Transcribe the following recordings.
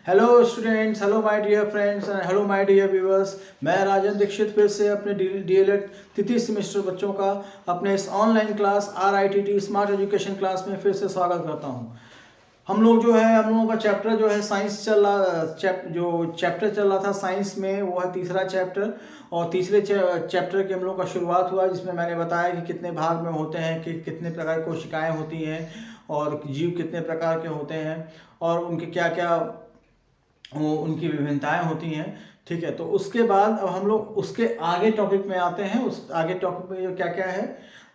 Hello students, hello my dear friends and hello my dear viewers. मैं राजन दीक्षित फिर से अपने डीएलएड तृतीय सेमेस्टर बच्चों का अपने इस online class RITT smart education class में फिर से स्वागत करता हूं। हम लोगों का चैप्टर जो है साइंस चल रहा, चैप्टर चल रहा था साइंस में, वो है तीसरा चैप्टर। और तीसरे चैप्टर की हम लोग का शुरुआत हुआ, जिसमें मैंने बताया कि कितने भाग में होते हैं, कि कितने प्रकार की कोशिकाएं होती हैं और जीव कितने प्रकार के होते हैं और उनके क्या क्या वो उनकी विभिन्नताएं होती हैं। ठीक है, तो उसके बाद अब हम लोग उसके आगे टॉपिक में आते हैं। उस आगे टॉपिक में जो क्या क्या है,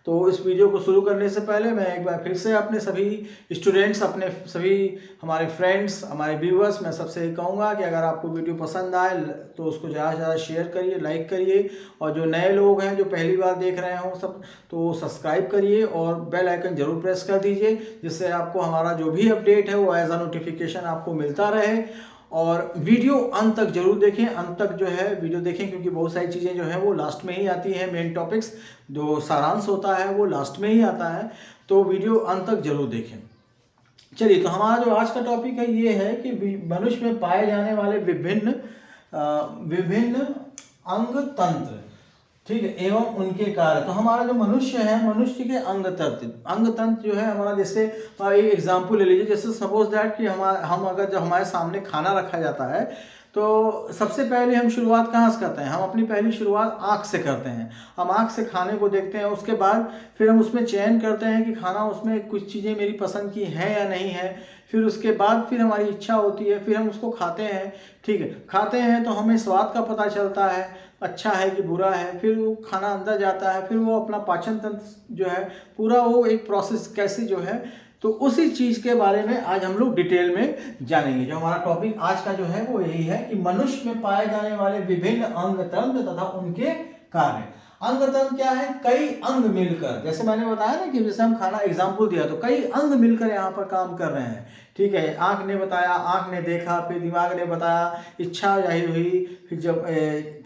तो इस वीडियो को शुरू करने से पहले मैं एक बार फिर से अपने सभी स्टूडेंट्स, अपने सभी हमारे फ्रेंड्स, हमारे व्यूअर्स, मैं सबसे ये कहूँगा कि अगर आपको वीडियो पसंद आए तो उसको ज़्यादा से ज़्यादा शेयर करिए, लाइक करिए। और जो नए लोग हैं जो पहली बार देख रहे हों सब, तो सब्सक्राइब करिए और बेल आइकन जरूर प्रेस कर दीजिए, जिससे आपको हमारा जो भी अपडेट है वो एज अ नोटिफिकेशन आपको मिलता रहे। और वीडियो अंत तक जरूर देखें, अंत तक जो है वीडियो देखें, क्योंकि बहुत सारी चीज़ें जो है वो लास्ट में ही आती हैं। मेन टॉपिक्स जो सारांश होता है वो लास्ट में ही आता है, तो वीडियो अंत तक जरूर देखें। चलिए, तो हमारा जो आज का टॉपिक है ये है कि मनुष्य में पाए जाने वाले विभिन्न विभिन्न अंग तंत्र, ठीक है, एवं उनके कार्य। तो हमारा जो मनुष्य है, मनुष्य के अंग तंत्र जो है हमारा, जैसे एक एग्जांपल ले लीजिए। जैसे सपोज दैट कि हम अगर जब हमारे सामने खाना रखा जाता है, तो सबसे पहले हम शुरुआत कहाँ से करते हैं? हम अपनी पहली शुरुआत आँख से करते हैं। हम आँख से खाने को देखते हैं, उसके बाद फिर हम उसमें चयन करते हैं कि खाना उसमें कुछ चीज़ें मेरी पसंद की हैं या नहीं है। फिर उसके बाद फिर हमारी इच्छा होती है, फिर हम उसको खाते हैं। ठीक है, खाते हैं तो हमें स्वाद का पता चलता है, अच्छा है कि बुरा है। फिर वो खाना अंदर जाता है, फिर वो अपना पाचन तंत्र जो है पूरा वो एक प्रोसेस कैसे जो है, तो उसी चीज के बारे में आज हम लोग डिटेल में जानेंगे। जो हमारा टॉपिक आज का जो है वो यही है कि मनुष्य में पाए जाने वाले विभिन्न अंग तंत्र तथा उनके कार्य। अंग तंत्र क्या है? कई अंग मिलकर, जैसे मैंने बताया ना कि जैसे हम खाना एग्जाम्पल दिया, तो कई अंग मिलकर यहाँ पर काम कर रहे हैं। ठीक है, आंख ने बताया, आंख ने देखा, फिर दिमाग ने बताया, इच्छा जाहिर हुई, फिर जब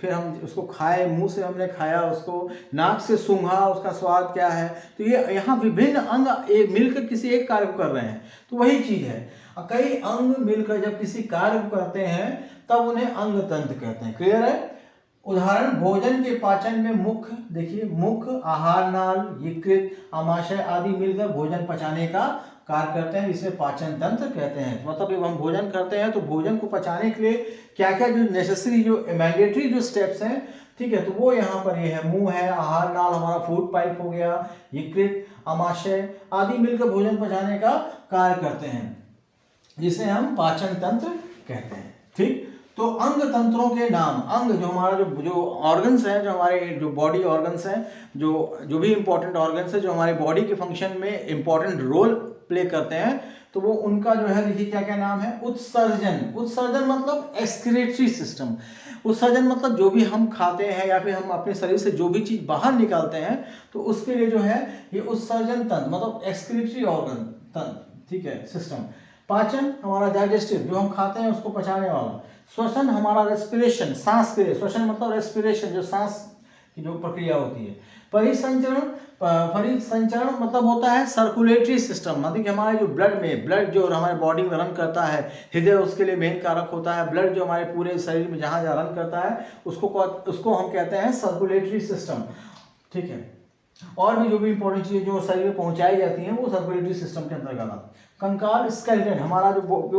फिर हम उसको खाए, मुंह से हमने खाया उसको, नाक से सूंघा उसका स्वाद क्या है। तो ये यहाँ विभिन्न अंग एक मिलकर किसी एक कार्य को कर रहे हैं, तो वही चीज है। कई अंग मिलकर जब किसी कार्य को करते हैं तब उन्हें अंग तंत्र कहते हैं। क्लियर है? उदाहरण, भोजन के पाचन में मुख, देखिए मुख, आहार नाल, यकृत, आमाशय आदि मिलकर भोजन पचाने का कार्य करते हैं, जिसे पाचन तंत्र कहते हैं। मतलब जब हम भोजन करते हैं तो भोजन को पचाने के लिए क्या क्या जो नेसेसरी, जो मैंडेटरी जो स्टेप्स हैं, ठीक है, तो वो यहाँ पर ये है। मुंह है, आहार नाल हमारा फूड पाइप हो गया, यकृत, आमाशय आदि मिलकर भोजन पचाने का कार्य करते हैं, जिसे हम पाचन तंत्र कहते हैं। ठीक, तो अंग तंत्रों के नाम। अंग जो हमारा जो ऑर्गन्स हैं, जो हमारे जो बॉडी ऑर्गन्स हैं, जो भी इंपॉर्टेंट ऑर्गन्स हैं जो हमारे बॉडी के फंक्शन में इंपॉर्टेंट रोल प्ले करते हैं, तो वो उनका जो है, देखिए क्या क्या नाम है। उत्सर्जन, उत्सर्जन मतलब एक्सक्रीटरी सिस्टम। उत्सर्जन मतलब जो भी हम खाते हैं या फिर हम अपने शरीर से जो भी चीज बाहर निकालते हैं, तो उसके लिए जो है ये उत्सर्जन तंत्र, मतलब एक्सक्रीटरी ऑर्गन तंत्र, ठीक है, सिस्टम। पाचन हमारा डाइजेस्टिव, जो हम खाते हैं उसको पचाने वाला। श्वसन हमारा रेस्पिरेशन, सांस के लिए, श्वसन मतलब रेस्पिरेशन, जो सांस की जो प्रक्रिया होती है। परिसंचरण, परिसंचरण मतलब होता है सर्कुलेटरी सिस्टम, मतलब कि हमारे जो ब्लड जो हमारे बॉडी में रन करता है, हृदय उसके लिए मेन कारक होता है। ब्लड जो हमारे पूरे शरीर में जहाँ जहाँ रन करता है उसको हम कहते हैं सर्कुलेटरी सिस्टम। ठीक है, और भी जो भी इंपॉर्टेंट चीजें जो शरीर में पहुंचाई जाती हैं वो सर्कुलेटरी सिस्टम के अंतर्गत आती है। कंकाल, स्केलेटन, हमारा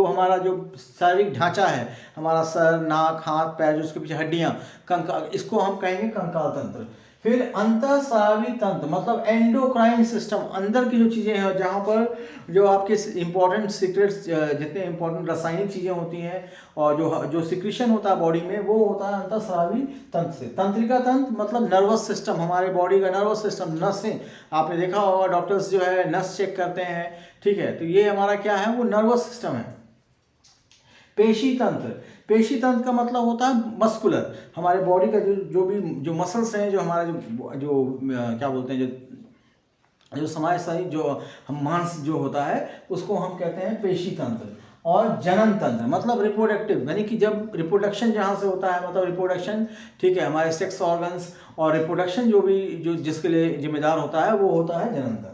हमारा जो शारीरिक ढांचा है, हमारा सर, नाक, हाथ, पैर, जो उसके पीछे हड्डियां, कंकाल, इसको हम कहेंगे कंकाल तंत्र। फिर अंतःस्रावी तंत्र मतलब एंडोक्राइन सिस्टम, अंदर की जो चीजें हैं, जहां पर जो आपके इंपॉर्टेंट सीक्रेट्स, जितने इंपॉर्टेंट रासायनिक चीजें होती हैं और जो सिक्रीशन होता है बॉडी में, वो होता है अंतःस्रावी तंत्र से। तंत्रिका तंत्र मतलब नर्वस सिस्टम, हमारे बॉडी का नर्वस सिस्टम, नसें, आपने देखा होगा डॉक्टर्स जो है नस चेक करते हैं। ठीक है, तो ये हमारा क्या है, वो नर्वस सिस्टम है। पेशी तंत्र, पेशी तंत्र का मतलब होता है मस्कुलर, हमारे बॉडी का जो भी जो मसल्स हैं, जो हमारा क्या बोलते हैं, जो समाज सारी जो हम मांस जो होता है उसको हम कहते हैं पेशी तंत्र। और जनन तंत्र मतलब रिप्रोडक्टिव, यानी कि जब रिप्रोडक्शन जहाँ से होता है, मतलब रिप्रोडक्शन, ठीक है, हमारे सेक्स ऑर्गन्स और रिप्रोडक्शन जो जिसके लिए जिम्मेदार होता है वो होता है जनन तंत्र।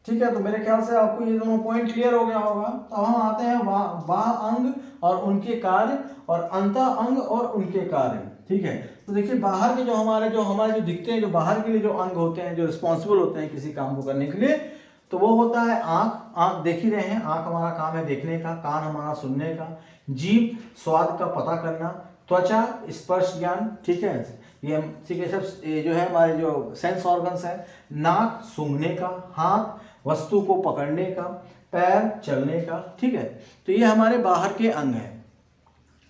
ठीक है, तो मेरे ख्याल से आपको ये दोनों पॉइंट क्लियर हो गया होगा। तो अब हम आते हैं बाह्य अंग और उनके कार्य और अंतः अंग और उनके कार्य। ठीक है, तो देखिए बाहर के जो हमारे जो दिखते हैं, जो बाहर के लिए जो अंग होते हैं, जो रिस्पॉन्सिबल होते हैं किसी काम को करने के लिए, तो वो होता है आँख। आँख देख ही रहे हैं, आँख हमारा काम है देखने का, कान हमारा सुनने का, जीभ स्वाद का पता करना, त्वचा स्पर्श ज्ञान। ठीक है, ये ठीक है, सब ये जो है हमारे जो सेंस ऑर्गन्स है, नाक सूंघने का, हाथ वस्तु को पकड़ने का, पैर चलने का। ठीक है, तो ये हमारे बाहर के अंग हैं।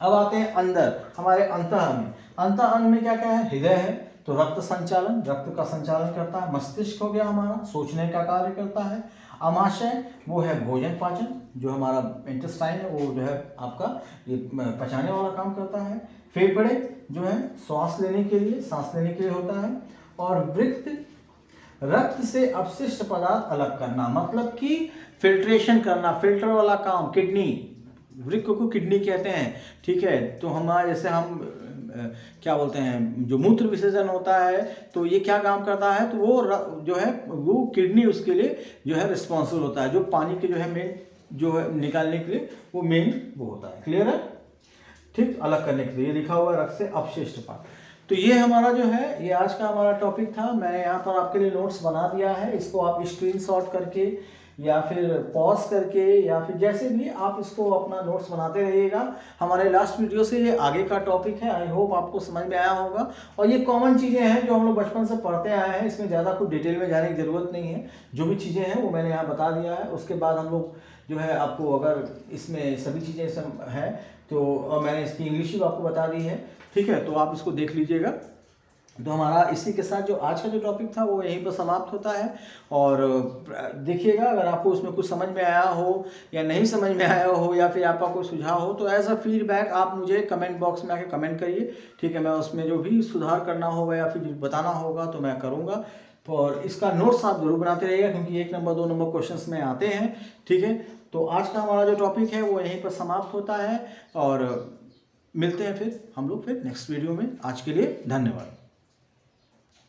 अब आते हैं अंदर हमारे अंतः अंग। अंतः अंग में क्या क्या है? हृदय है, तो रक्त संचालन, रक्त का संचालन करता है। मस्तिष्क हो गया हमारा, सोचने का कार्य करता है। अमाशय वो है भोजन पाचन, जो हमारा इंटेस्टाइन है वो जो है आपका ये पचाने वाला काम करता है। फेफड़े जो है सांस लेने के लिए होता है। और वृक्क रक्त से अपशिष्ट पदार्थ अलग करना, मतलब कि फिल्ट्रेशन करना, फिल्टर वाला काम। किडनी, वृक्क को किडनी कहते हैं। ठीक है, तो हमारे जैसे हम क्या बोलते हैं, जो मूत्र विसर्जन होता है तो ये क्या काम करता है, तो वो जो है वो किडनी उसके लिए जो है रिस्पॉन्सिबल होता है, जो पानी के जो है मेन जो है निकालने के लिए वो मेन वो होता है। क्लियर है? ठीक, अलग करने के लिए ये लिखा हुआ है रक्त से अपशिष्ट पदार्थ। तो ये हमारा जो है ये आज का हमारा टॉपिक था। मैंने यहाँ पर आपके लिए नोट्स बना दिया है, इसको आप स्क्रीनशॉट करके या फिर पॉज करके या फिर जैसे भी आप इसको अपना नोट्स बनाते रहिएगा। हमारे लास्ट वीडियो से ये आगे का टॉपिक है, आई होप आपको समझ में आया होगा। और ये कॉमन चीज़ें हैं जो हम लोग बचपन से पढ़ते आए हैं, इसमें ज़्यादा कुछ डिटेल में जाने की ज़रूरत नहीं है। जो भी चीज़ें हैं वो मैंने यहाँ बता दिया है। उसके बाद हम लोग जो है आपको अगर इसमें सभी चीज़ें हैं तो और मैंने इसकी इंग्लिश भी आपको बता दी है। ठीक है, तो आप इसको देख लीजिएगा। तो हमारा इसी के साथ जो आज का जो टॉपिक था वो यहीं पर समाप्त होता है। और देखिएगा अगर आपको उसमें कुछ समझ में आया हो या नहीं समझ में आया हो या फिर आपका कोई सुझाव हो तो एज अ फीडबैक आप मुझे कमेंट बॉक्स में आके कमेंट करिए। ठीक है, मैं उसमें जो भी सुधार करना होगा या फिर बताना होगा तो मैं करूँगा। और इसका नोट्स आप जरूर बनाते रहिएगा क्योंकि 1 नंबर 2 नंबर क्वेश्चंस में आते हैं। ठीक है, तो आज का हमारा जो टॉपिक है वो यहीं पर समाप्त होता है और मिलते हैं फिर हम लोग नेक्स्ट वीडियो में। आज के लिए धन्यवाद।